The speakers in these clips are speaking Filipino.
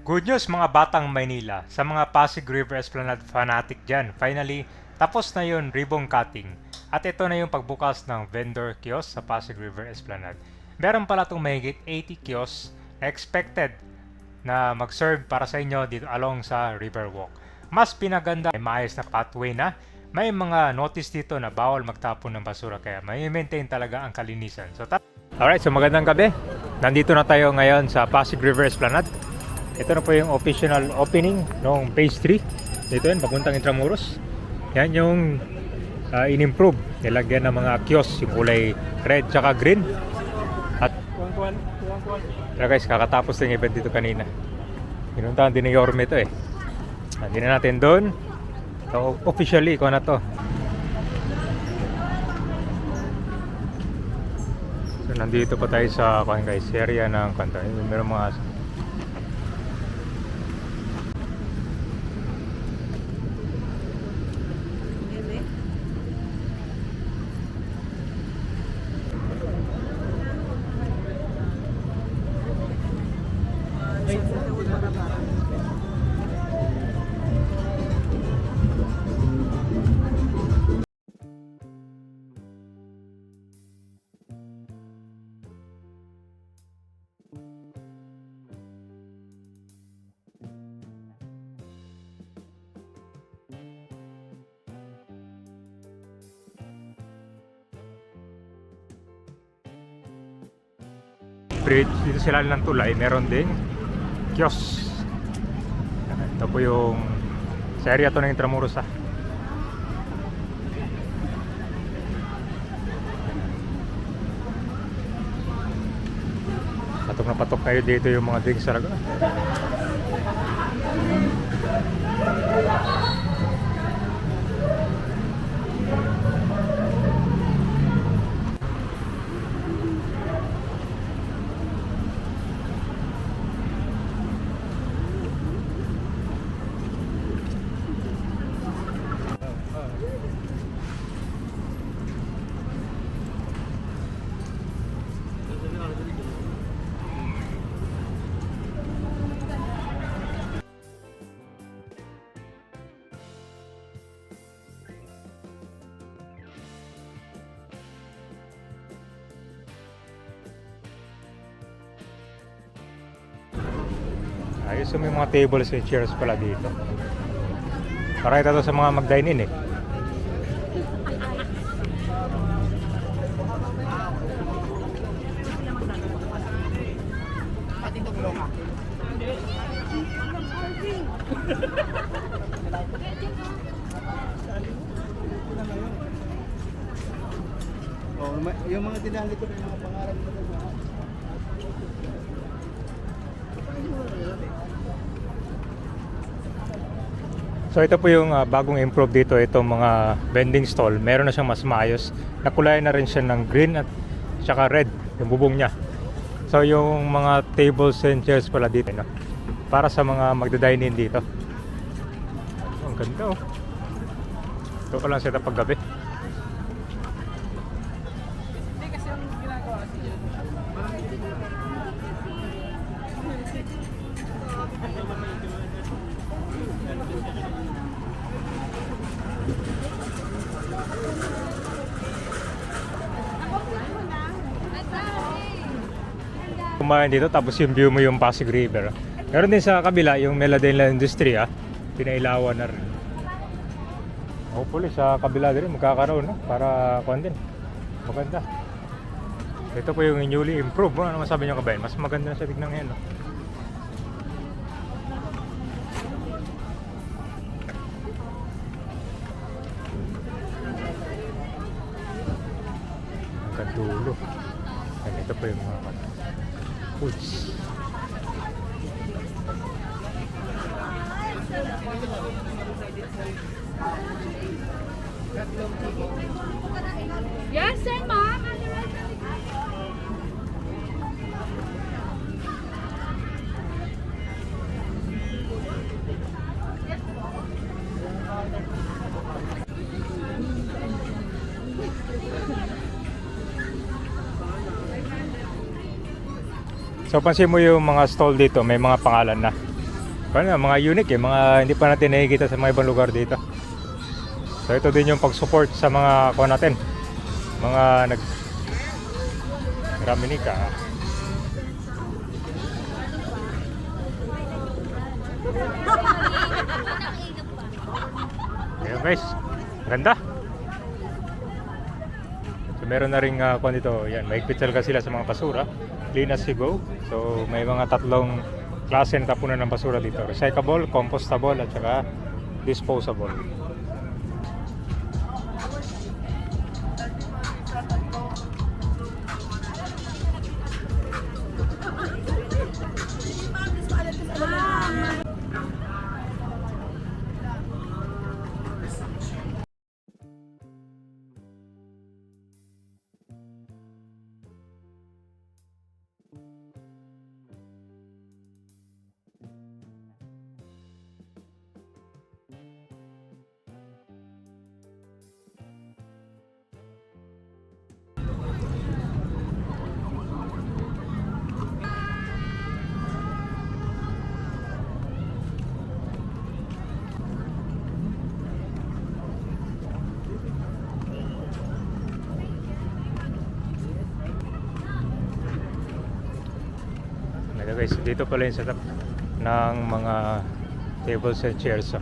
Good news mga batang Maynila, sa mga Pasig River Esplanade fanatic dyan. Finally, tapos na yung ribbon cutting. At ito na yung pagbukas ng vendor kiosk sa Pasig River Esplanade. Meron pala itong mahigit 80 kiosks expected na mag-serve para sa inyo dito along sa Riverwalk. Mas pinaganda, may maayos na pathway na. May mga notice dito na bawal magtapon ng basura kaya may maintain talaga ang kalinisan. Alright, so magandang gabi. Nandito na tayo ngayon sa Pasig River Esplanade. Ito na po yung official opening ng phase 3. Dito yun, papuntang Intramuros. Yan yung in-improve. Nilagyan ng mga kiosk, yung kulay red tsaka green. At guys, kakatapos ng event dito kanina. Pinuntahan din ni Yorme ito eh. Hindi na natin doon. So officially, ikaw na to. So nandito pa tayo sa guys, area ng kanta. Meron mga bridge dito sila ng tulay, meron ding kiosk. Ito po yung sa area to ng Intramuros patok na patok kayo dito yung mga drinks talaga. Ayos, so may mga tables and chairs pala dito. Para ito sa mga mag-dine in eh. Oh, yung mga tindahan dito may mga pangalan dito. So ito po yung bagong improve dito, itong mga vending stall. Meron na siyang mas maayos. Nakulayan na rin siya ng green at saka red, yung bubong niya. So yung mga tables and chairs pala dito, no? Para sa mga magda-dine in dito. Ang ganda oh. Ito pa lang set up paggabi. Kumain dito tapos yung view mo yung Pasig River. Meron din sa kabila yung Meladela Industria, pinailawan na rin. Hopefully sa kabila din magkakaroon, no? Para kuan din. Maganda. Ito po yung newly improved. Ano masabi niyo kabayan? Mas maganda na siya tignan ngayon, no? Hanggang dulo. And ito po yung mga foods. Yes, sir, ma'am. So pansin mo yung mga stall dito, may mga pangalan na. Paano, mga unique eh, mga hindi pa natin nakikita sa mga ibang lugar dito. So ito din yung pag-support sa mga kuha natin. Mga Raminica. Ayun guys, ganda. So meron na rin kuha dito, yan, mahigpit talaga sila sa mga basura. Clean as you go. So may mga tatlong klase na tapunan ng basura dito. Recyclable, compostable, at saka disposable. Ayan guys, dito pala yung setup ng mga tables and chairs.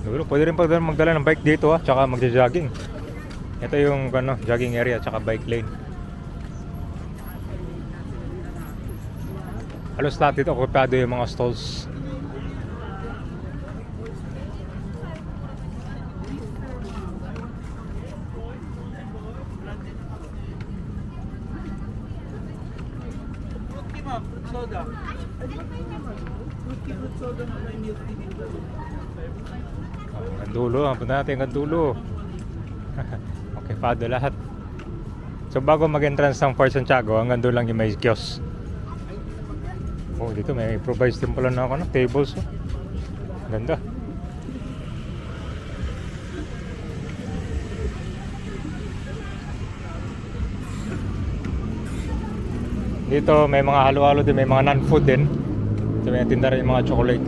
Siguro pwede rin magdala ng bike dito tsaka magja-jogging. Ito yung jogging area tsaka bike lane. Halos lahat dito okupado yung mga stalls. Soda. Fruit soda na may milk tea dito. Ang dulo, punta natin ang dulo. Okay, pado lahat. So bago mag-entrance ng Fort Santiago, hanggang doon lang yung may kiosk. Oh, dito may provide din pala na tables. Ganda. Dito may mga halo-halo din, may mga non-food din. So may tinda rin yung mga chocolate.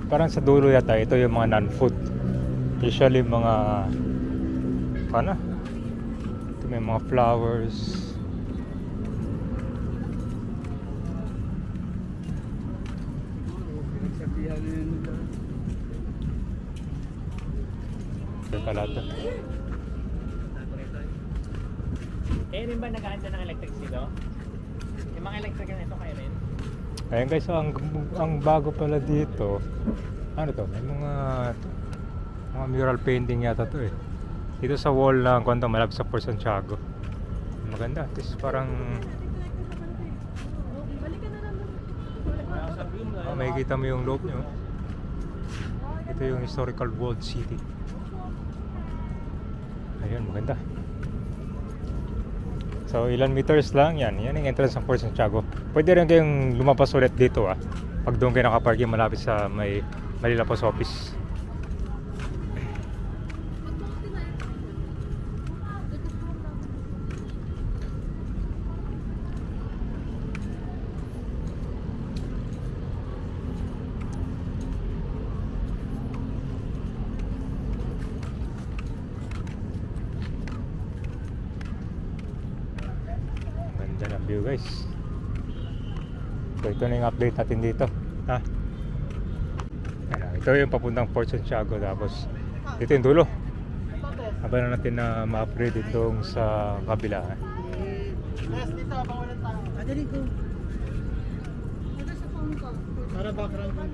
Parang sa dulo yata ito yung mga non-food. Usually mga ito may mga flowers. Kalata. Kayo rin ba nag-aanda ng electric dito? Yung mga electric na ito kayo rin? Ayun guys, so ang bago pala dito, ano to, may mga mural painting yata to eh. Dito sa wall ng malapit sa Fort Santiago. Maganda, at least parang makikita mo yung loob nyo. Ito yung historical walled city. Ayun, maganda. So ilan meters lang yan. Yan yung entrance ng Fort Santiago. Pwede rin kayong lumapas ulit dito pag doon kayo nakaparking malapit sa may Manila Post Office. Ganda ng view guys. So ito na yung update natin dito. Ito yung papuntang Fort Santiago, tapos dito yung dulo. Abangan natin na ma-upgrade itong sa kabila. Last dito, abang walang tao. Dali ko. Para background mo.